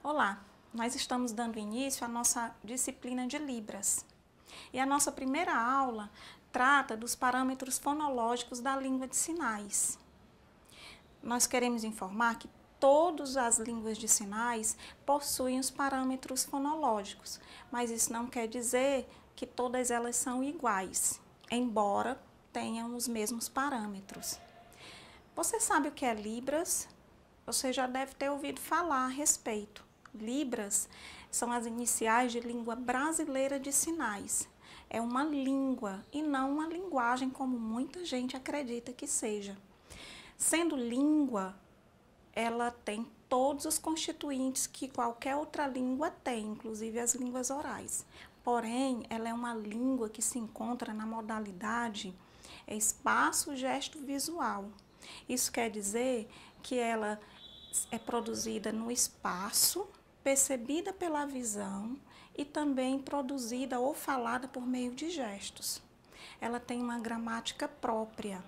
Olá, nós estamos dando início à nossa disciplina de Libras. E a nossa primeira aula trata dos parâmetros fonológicos da língua de sinais. Nós queremos informar que todas as línguas de sinais possuem os parâmetros fonológicos, mas isso não quer dizer que todas elas são iguais, embora tenham os mesmos parâmetros. Você sabe o que é Libras? Você já deve ter ouvido falar a respeito. Libras são as iniciais de língua brasileira de sinais. É uma língua e não uma linguagem como muita gente acredita que seja. Sendo língua, ela tem todos os constituintes que qualquer outra língua tem, inclusive as línguas orais. Porém, ela é uma língua que se encontra na modalidade espaço-gesto visual. Isso quer dizer que ela é produzida no espaço, percebida pela visão e também produzida ou falada por meio de gestos. Ela tem uma gramática própria.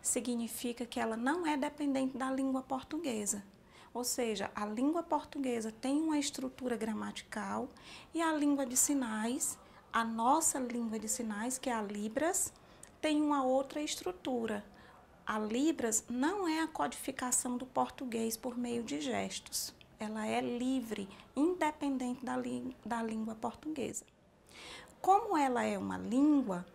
Significa que ela não é dependente da língua portuguesa. Ou seja, a língua portuguesa tem uma estrutura gramatical e a língua de sinais, a nossa língua de sinais, que é a Libras, tem uma outra estrutura. A Libras não é a codificação do português por meio de gestos. Ela é livre, independente da língua portuguesa. Como ela é uma língua,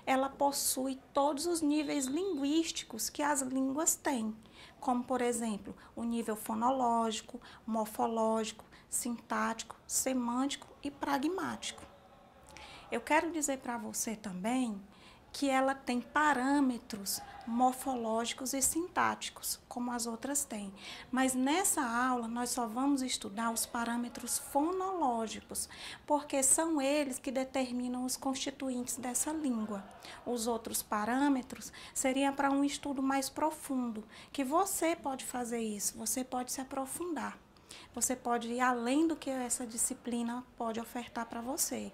ela possui todos os níveis linguísticos que as línguas têm, como, por exemplo, o nível fonológico, morfológico, sintático, semântico e pragmático. Eu quero dizer para você também que ela tem parâmetros morfológicos e sintáticos, como as outras têm. Mas nessa aula nós só vamos estudar os parâmetros fonológicos, porque são eles que determinam os constituintes dessa língua. Os outros parâmetros seriam para um estudo mais profundo, que você pode fazer isso, você pode se aprofundar. Você pode ir além do que essa disciplina pode ofertar para você.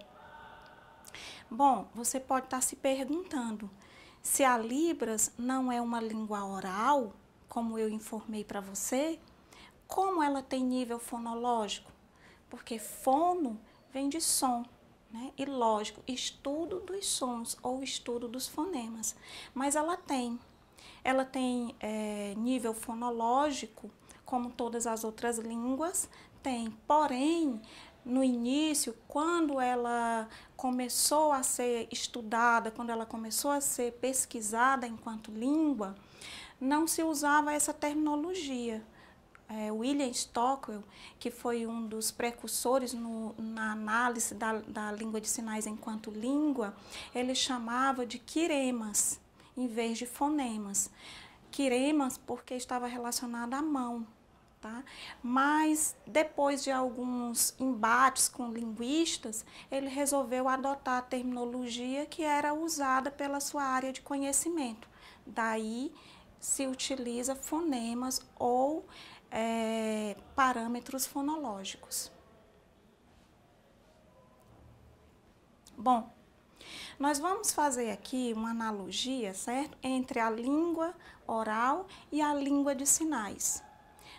Bom, você pode estar se perguntando, se a Libras não é uma língua oral, como eu informei para você, como ela tem nível fonológico? Porque fono vem de som, né? E lógico, estudo dos sons ou estudo dos fonemas. Mas ela tem nível fonológico, como todas as outras línguas, tem. Porém, no início, quando ela começou a ser estudada, quando ela começou a ser pesquisada enquanto língua, não se usava essa terminologia. William Stockwell, que foi um dos precursores na análise da língua de sinais enquanto língua, ele chamava de quiremas, em vez de fonemas. Quiremas porque estava relacionado à mão. Tá? Mas depois de alguns embates com linguistas, ele resolveu adotar a terminologia que era usada pela sua área de conhecimento. Daí se utiliza fonemas ou parâmetros fonológicos. Bom, nós vamos fazer aqui uma analogia, certo? Entre a língua oral e a língua de sinais.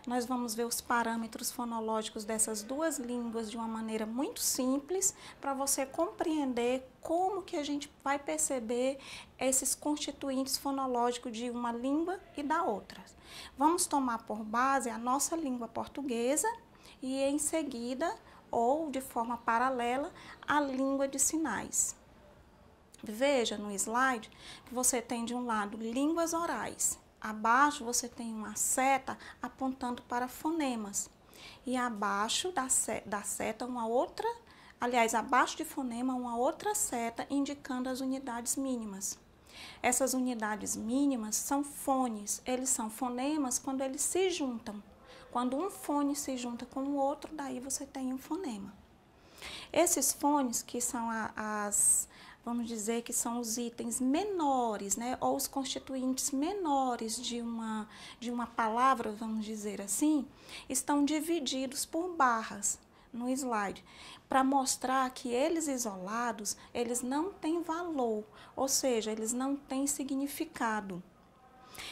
Nós vamos ver os parâmetros fonológicos dessas duas línguas de uma maneira muito simples, para você compreender como que a gente vai perceber esses constituintes fonológicos de uma língua e da outra. Vamos tomar por base a nossa língua portuguesa e em seguida, ou de forma paralela, a língua de sinais. Veja no slide que você tem de um lado línguas orais. Abaixo você tem uma seta apontando para fonemas. E abaixo da seta uma outra, aliás, abaixo de fonema uma outra seta indicando as unidades mínimas. Essas unidades mínimas são fones, eles são fonemas quando eles se juntam. Quando um fone se junta com o outro, daí você tem um fonema. Esses fones, que são vamos dizer que são os itens menores, né, ou os constituintes menores de uma palavra, vamos dizer assim, estão divididos por barras no slide, para mostrar que eles isolados, eles não têm valor, ou seja, eles não têm significado.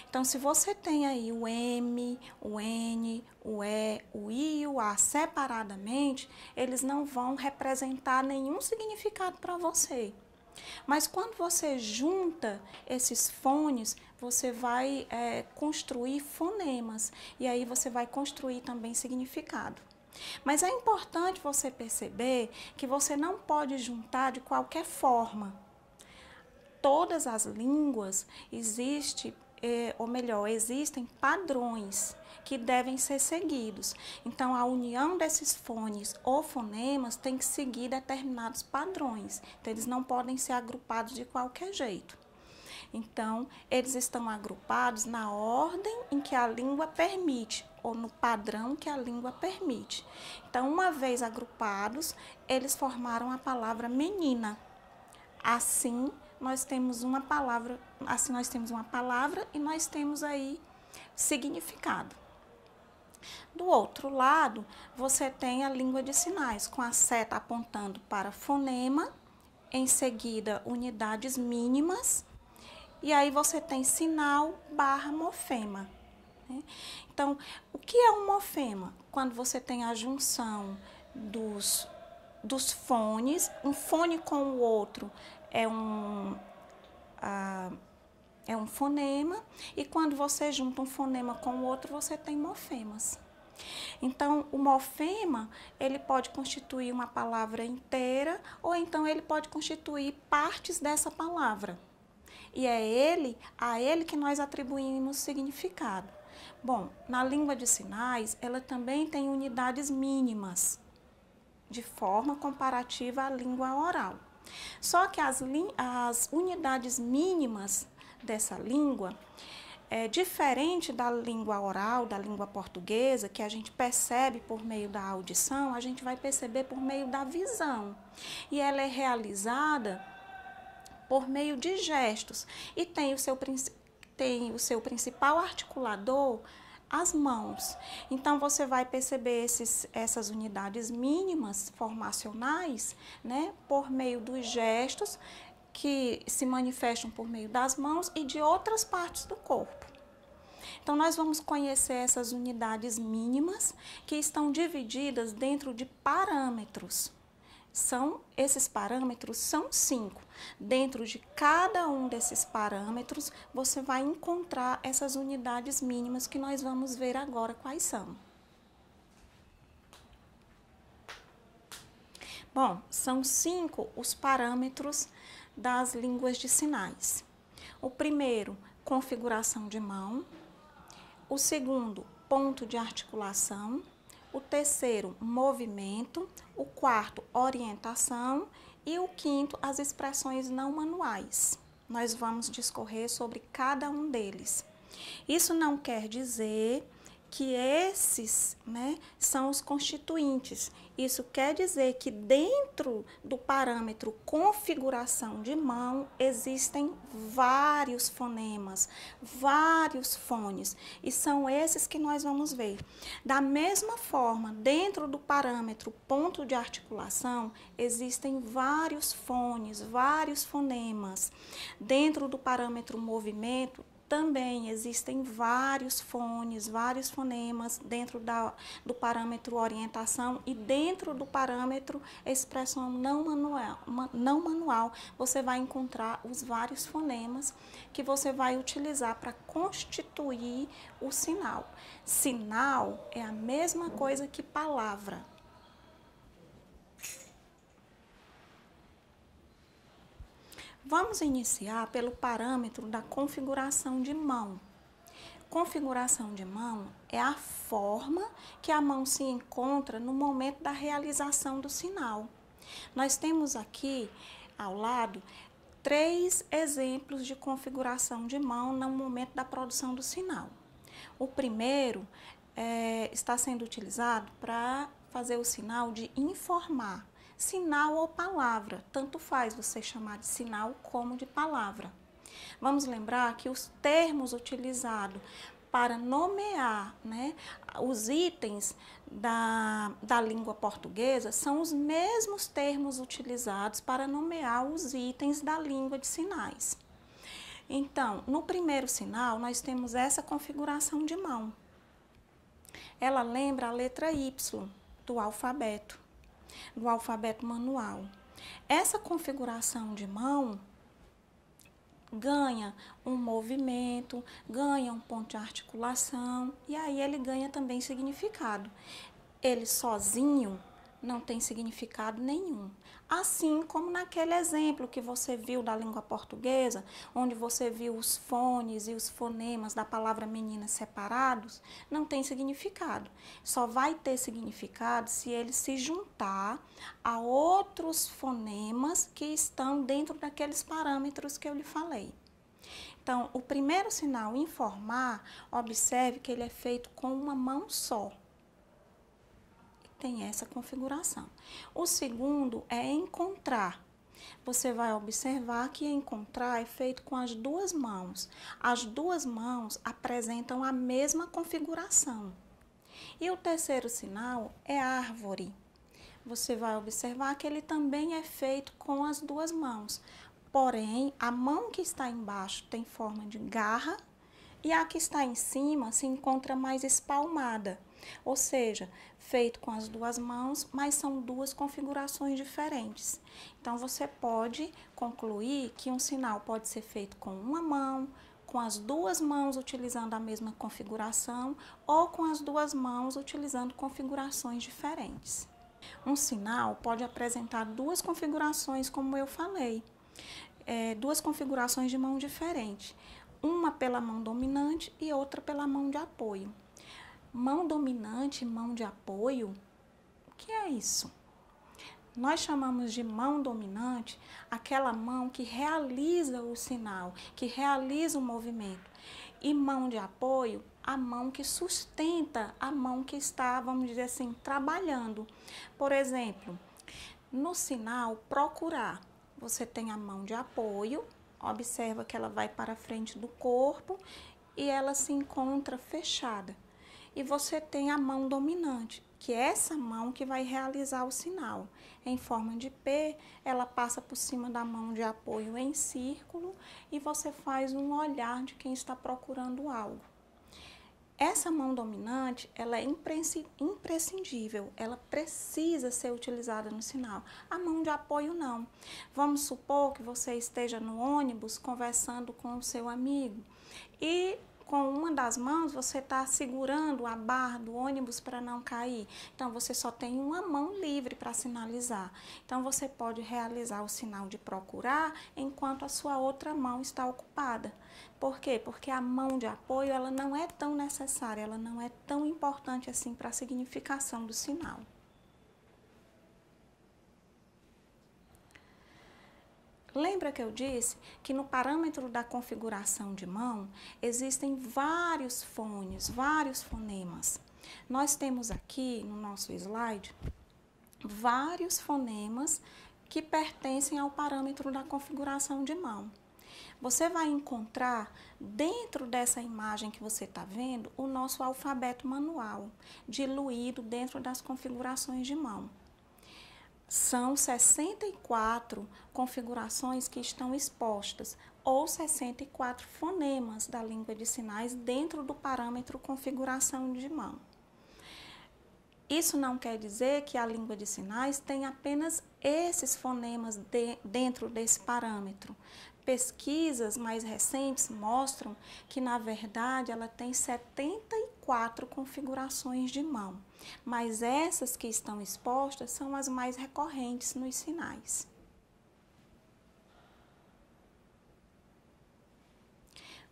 Então, se você tem aí o M, o N, o E, o I e o A separadamente, eles não vão representar nenhum significado para você. Mas quando você junta esses fones, você vai construir fonemas e aí você vai construir também significado. Mas é importante você perceber que você não pode juntar de qualquer forma. Todas as línguas existem padrões que devem ser seguidos. Então, a união desses fones ou fonemas tem que seguir determinados padrões. Então, eles não podem ser agrupados de qualquer jeito. Então, eles estão agrupados na ordem em que a língua permite, ou no padrão que a língua permite. Então, uma vez agrupados, eles formaram a palavra menina. Assim, nós temos uma palavra e nós temos aí significado. Do outro lado, você tem a língua de sinais, com a seta apontando para fonema, em seguida unidades mínimas, e aí você tem sinal / mofema. Né? Então, o que é um mofema? Quando você tem a junção dos fones, um fone com o outro é um fonema, e quando você junta um fonema com o outro, você tem mofemas. Então, o mofema, ele pode constituir uma palavra inteira, ou então ele pode constituir partes dessa palavra. E é a ele que nós atribuímos significado. Bom, na língua de sinais, ela também tem unidades mínimas, de forma comparativa à língua oral. Só que as unidades mínimas dessa língua é diferente da língua oral, da língua portuguesa, que a gente percebe por meio da audição, a gente vai perceber por meio da visão. E ela é realizada por meio de gestos e tem o seu principal articulador, as mãos. Então, você vai perceber essas unidades mínimas formacionais, né, por meio dos gestos que se manifestam por meio das mãos e de outras partes do corpo. Então, nós vamos conhecer essas unidades mínimas que estão divididas dentro de parâmetros. Esses parâmetros são 5. Dentro de cada um desses parâmetros, você vai encontrar essas unidades mínimas que nós vamos ver agora quais são. Bom, são 5 os parâmetros das línguas de sinais. O primeiro, configuração de mão. O segundo, ponto de articulação. O terceiro, movimento. O quarto, orientação. E o quinto, as expressões não manuais. Nós vamos discorrer sobre cada um deles. Isso não quer dizer que esses, né, são os constituintes. Isso quer dizer que dentro do parâmetro configuração de mão existem vários fonemas, vários fones, e são esses que nós vamos ver. Da mesma forma, dentro do parâmetro ponto de articulação existem vários fones, vários fonemas. Dentro do parâmetro movimento também existem vários fones, vários fonemas dentro do parâmetro orientação, e dentro do parâmetro expressão não manual, você vai encontrar os vários fonemas que você vai utilizar para constituir o sinal. Sinal é a mesma coisa que palavra. Vamos iniciar pelo parâmetro da configuração de mão. Configuração de mão é a forma que a mão se encontra no momento da realização do sinal. Nós temos aqui, ao lado, 3 exemplos de configuração de mão no momento da produção do sinal. O primeiro está sendo utilizado para fazer o sinal de informar. Sinal ou palavra, tanto faz você chamar de sinal como de palavra. Vamos lembrar que os termos utilizados para nomear, né, os itens da língua portuguesa são os mesmos termos utilizados para nomear os itens da língua de sinais. Então, no primeiro sinal, nós temos essa configuração de mão. Ela lembra a letra Y do alfabeto manual. Essa configuração de mão ganha um movimento, ganha um ponto de articulação e aí ele ganha também significado. Ele sozinho não tem significado nenhum. Assim como naquele exemplo que você viu da língua portuguesa, onde você viu os fones e os fonemas da palavra menina separados, não tem significado. Só vai ter significado se ele se juntar a outros fonemas que estão dentro daqueles parâmetros que eu lhe falei. Então, o primeiro sinal, informar, observe que ele é feito com uma mão só. Tem essa configuração. O segundo é encontrar. Você vai observar que encontrar é feito com as duas mãos. As duas mãos apresentam a mesma configuração. E o terceiro sinal é árvore. Você vai observar que ele também é feito com as duas mãos. Porém, a mão que está embaixo tem forma de garra e a que está em cima se encontra mais espalmada. Ou seja, feito com as duas mãos, mas são duas configurações diferentes. Então, você pode concluir que um sinal pode ser feito com uma mão, com as duas mãos utilizando a mesma configuração, ou com as duas mãos utilizando configurações diferentes. Um sinal pode apresentar duas configurações, como eu falei, duas configurações de mão diferentes, uma pela mão dominante e outra pela mão de apoio. Mão dominante e mão de apoio, o que é isso? Nós chamamos de mão dominante aquela mão que realiza o sinal, que realiza o movimento. E mão de apoio, a mão que sustenta a mão que está, vamos dizer assim, trabalhando. Por exemplo, no sinal procurar, você tem a mão de apoio, observa que ela vai para a frente do corpo e ela se encontra fechada. E você tem a mão dominante, que é essa mão que vai realizar o sinal. Em forma de P, ela passa por cima da mão de apoio em círculo e você faz um olhar de quem está procurando algo. Essa mão dominante, ela é imprescindível, ela precisa ser utilizada no sinal. A mão de apoio não. Vamos supor que você esteja no ônibus conversando com o seu amigo e com uma das mãos você está segurando a barra do ônibus para não cair. Então, você só tem uma mão livre para sinalizar. Então, você pode realizar o sinal de procurar enquanto a sua outra mão está ocupada. Por quê? Porque a mão de apoio ela não é tão necessária, ela não é tão importante assim para a significação do sinal. Lembra que eu disse que no parâmetro da configuração de mão existem vários fones, vários fonemas. Nós temos aqui no nosso slide vários fonemas que pertencem ao parâmetro da configuração de mão. Você vai encontrar dentro dessa imagem que você está vendo o nosso alfabeto manual, diluído dentro das configurações de mão. São 64 configurações que estão expostas, ou 64 fonemas da língua de sinais dentro do parâmetro configuração de mão. Isso não quer dizer que a língua de sinais tem apenas esses fonemas dentro desse parâmetro. Pesquisas mais recentes mostram que, na verdade, ela tem 74 configurações de mão, mas essas que estão expostas são as mais recorrentes nos sinais.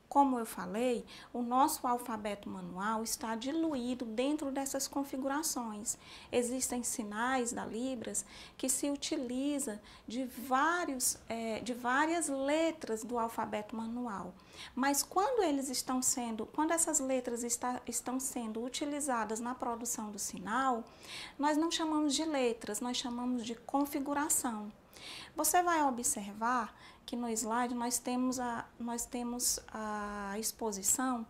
Como eu falei, o nosso alfabeto manual está diluído dentro dessas configurações. Existem sinais da Libras que se utiliza de várias letras do alfabeto manual. Mas quando essas letras estão sendo utilizadas na produção do sinal, nós não chamamos de letras, nós chamamos de configuração. Você vai observar que no slide nós temos a exposição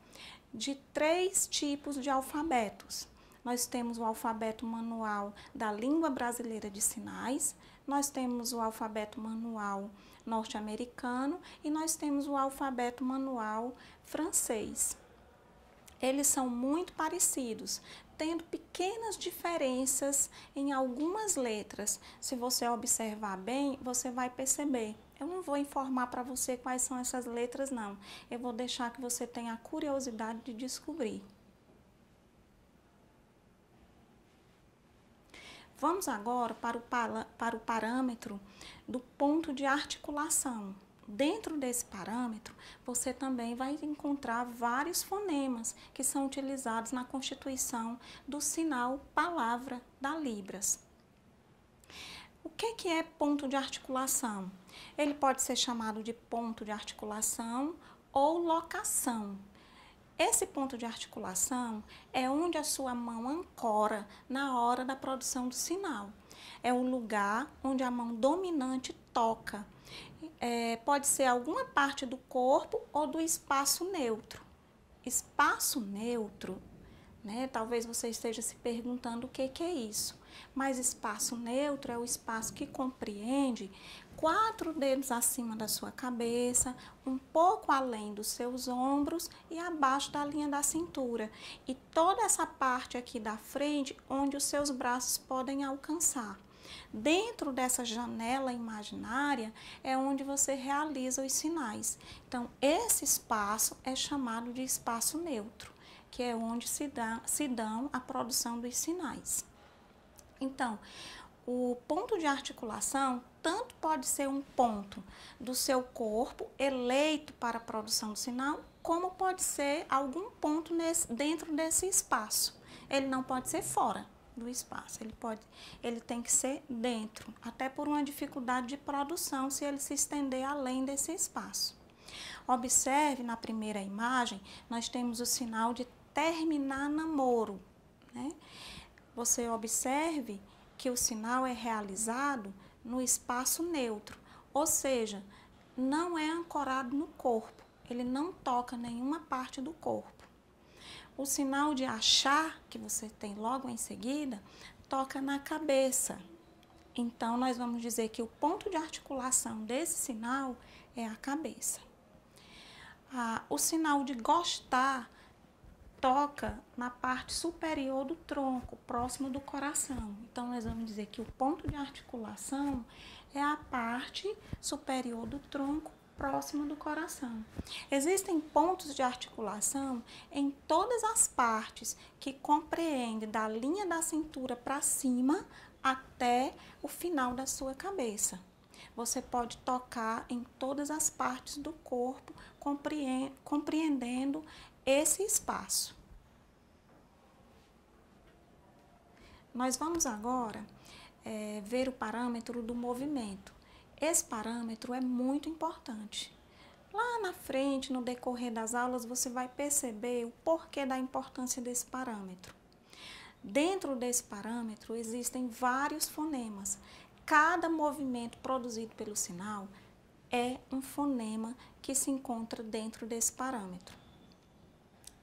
de 3 tipos de alfabetos. nós temos o alfabeto manual da língua brasileira de sinais, nós temos o alfabeto manual norte-americano e nós temos o alfabeto manual francês. Eles são muito parecidos, tendo pequenas diferenças em algumas letras. Se você observar bem, você vai perceber. Eu não vou informar para você quais são essas letras, não. Eu vou deixar que você tenha a curiosidade de descobrir. Vamos agora para o parâmetro do ponto de articulação. Dentro desse parâmetro, você também vai encontrar vários fonemas que são utilizados na constituição do sinal palavra da Libras. O que é ponto de articulação? Ele pode ser chamado de ponto de articulação ou locação. Esse ponto de articulação é onde a sua mão ancora na hora da produção do sinal. É o lugar onde a mão dominante toca. Pode ser alguma parte do corpo ou do espaço neutro. Espaço neutro, né? Talvez você esteja se perguntando o que é isso. Mas espaço neutro é o espaço que compreende 4 dedos acima da sua cabeça, um pouco além dos seus ombros e abaixo da linha da cintura. E toda essa parte aqui da frente, onde os seus braços podem alcançar. Dentro dessa janela imaginária é onde você realiza os sinais. Então, esse espaço é chamado de espaço neutro, que é onde se dão a produção dos sinais. Então, o ponto de articulação tanto pode ser um ponto do seu corpo eleito para a produção do sinal, como pode ser algum ponto dentro desse espaço. Ele não pode ser fora do espaço, ele tem que ser dentro, até por uma dificuldade de produção se ele se estender além desse espaço. Observe na primeira imagem, nós temos o sinal de terminar namoro, né? Você observe que o sinal é realizado no espaço neutro, ou seja, não é ancorado no corpo, ele não toca nenhuma parte do corpo. O sinal de achar, que você tem logo em seguida, toca na cabeça. Então, nós vamos dizer que o ponto de articulação desse sinal é a cabeça. O sinal de gostar toca na parte superior do tronco, próximo do coração. Então, nós vamos dizer que o ponto de articulação é a parte superior do tronco, próximo do coração. Existem pontos de articulação em todas as partes que compreendem da linha da cintura para cima até o final da sua cabeça. Você pode tocar em todas as partes do corpo, compreendendo esse espaço. Nós vamos agora ver o parâmetro do movimento. Esse parâmetro é muito importante. Lá na frente, no decorrer das aulas, você vai perceber o porquê da importância desse parâmetro. Dentro desse parâmetro existem vários fonemas. Cada movimento produzido pelo sinal é um fonema que se encontra dentro desse parâmetro.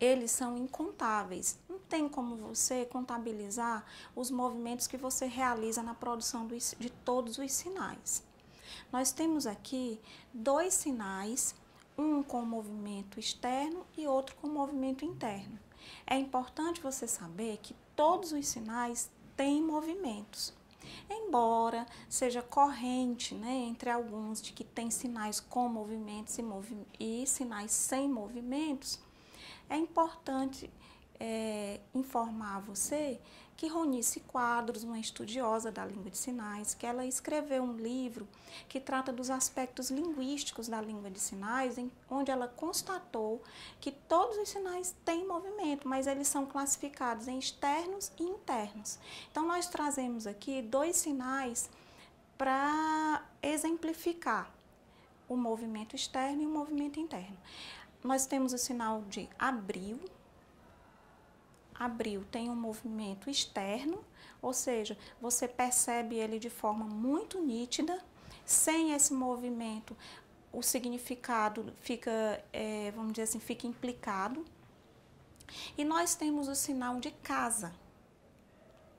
Eles são incontáveis. Não tem como você contabilizar os movimentos que você realiza na produção de todos os sinais. Nós temos aqui 2 sinais, um com movimento externo e outro com movimento interno. É importante você saber que todos os sinais têm movimentos. Embora seja corrente, né, entre alguns de que tem sinais com movimentos e sinais sem movimentos, é importante informar a você que Ronice Quadros, uma estudiosa da língua de sinais, que ela escreveu um livro que trata dos aspectos linguísticos da língua de sinais, onde ela constatou que todos os sinais têm movimento, mas eles são classificados em externos e internos. Então, nós trazemos aqui 2 sinais para exemplificar o movimento externo e o movimento interno. Nós temos o sinal de abril. Abril tem um movimento externo, ou seja, você percebe ele de forma muito nítida. Sem esse movimento, o significado fica, vamos dizer assim, fica implicado. E nós temos o sinal de casa.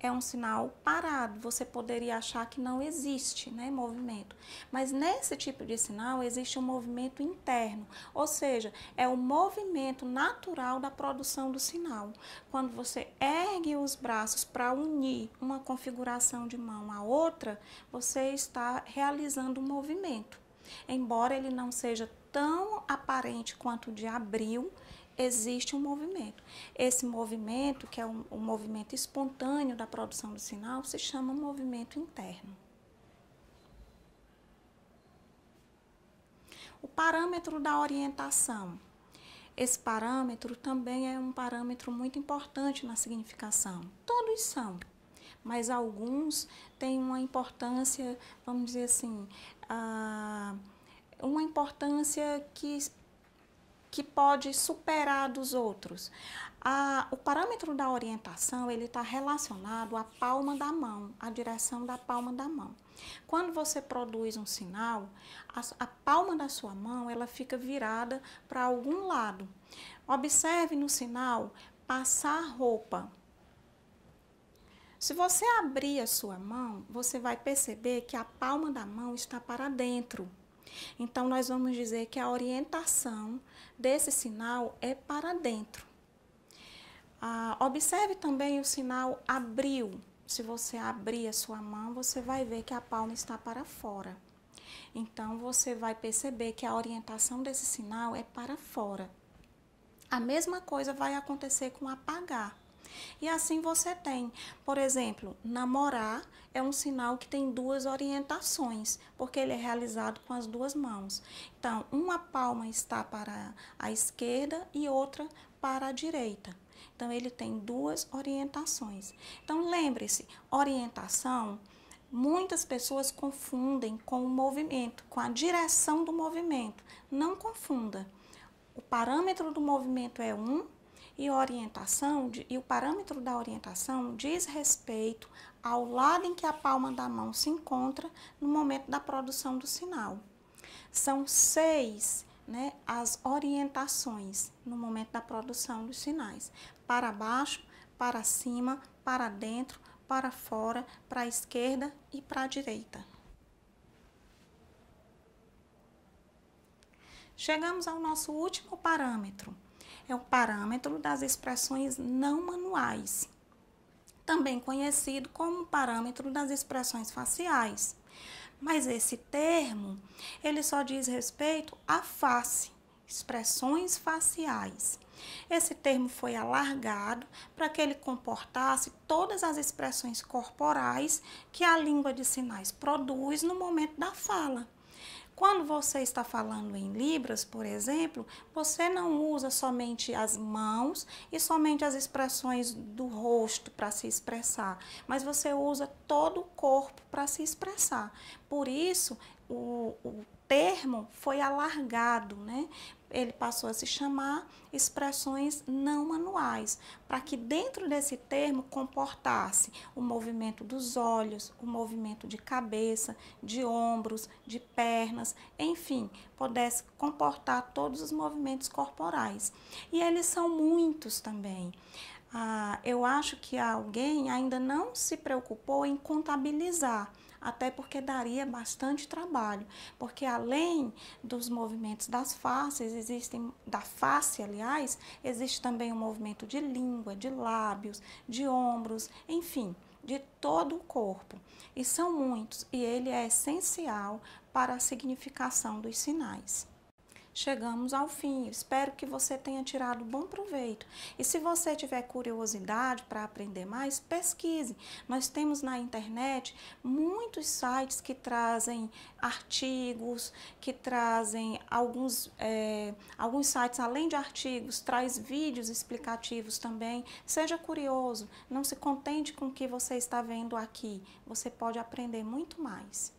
é um sinal parado. Você poderia achar que não existe, né, movimento. Mas nesse tipo de sinal existe um movimento interno, ou seja, é o movimento natural da produção do sinal. Quando você ergue os braços para unir uma configuração de mão à outra, você está realizando um movimento. Embora ele não seja tão aparente quanto o de abril, existe um movimento. Esse movimento, que é um movimento espontâneo da produção do sinal, se chama movimento interno. O parâmetro da orientação. Esse parâmetro também é um parâmetro muito importante na significação. Todos são, mas alguns têm uma importância, vamos dizer assim, uma importância que pode superar dos outros. O parâmetro da orientação, ele está relacionado à palma da mão, à direção da palma da mão. Quando você produz um sinal, a palma da sua mão, ela fica virada para algum lado. Observe no sinal, passar roupa. Se você abrir a sua mão, você vai perceber que a palma da mão está para dentro. Então, nós vamos dizer que a orientação desse sinal é para dentro. Observe também o sinal abriu. Se você abrir a sua mão, você vai ver que a palma está para fora. Então, você vai perceber que a orientação desse sinal é para fora. A mesma coisa vai acontecer com apagar. E assim você tem, por exemplo, namorar é um sinal que tem duas orientações, porque ele é realizado com as duas mãos. Então, uma palma está para a esquerda e outra para a direita. Então, ele tem duas orientações. Então, lembre-se, orientação, muitas pessoas confundem com o movimento, com a direção do movimento. Não confunda. O parâmetro do movimento é um, e o parâmetro da orientação diz respeito ao lado em que a palma da mão se encontra no momento da produção do sinal. São 6, né, as orientações no momento da produção dos sinais: para baixo, para cima, para dentro, para fora, para a esquerda e para a direita. Chegamos ao nosso último parâmetro. É o parâmetro das expressões não manuais, também conhecido como parâmetro das expressões faciais. Mas esse termo, ele só diz respeito à face, expressões faciais. Esse termo foi alargado para que ele comportasse todas as expressões corporais que a língua de sinais produz no momento da fala. Quando você está falando em Libras, por exemplo, você não usa somente as mãos e somente as expressões do rosto para se expressar, mas você usa todo o corpo para se expressar. Por isso, o termo foi alargado, né? Ele passou a se chamar expressões não manuais, para que dentro desse termo comportasse o movimento dos olhos, o movimento de cabeça, de ombros, de pernas, enfim, pudesse comportar todos os movimentos corporais. E eles são muitos também. Eu acho que alguém ainda não se preocupou em contabilizar, até porque daria bastante trabalho, porque além dos movimentos da face, aliás, existe também o movimento de língua, de lábios, de ombros, enfim, de todo o corpo. E são muitos, e ele é essencial para a significação dos sinais. Chegamos ao fim. Espero que você tenha tirado bom proveito. E se você tiver curiosidade para aprender mais, pesquise. Nós temos na internet muitos sites que trazem artigos, que trazem alguns sites, além de artigos, traz vídeos explicativos também. Seja curioso, não se contente com o que você está vendo aqui. Você pode aprender muito mais.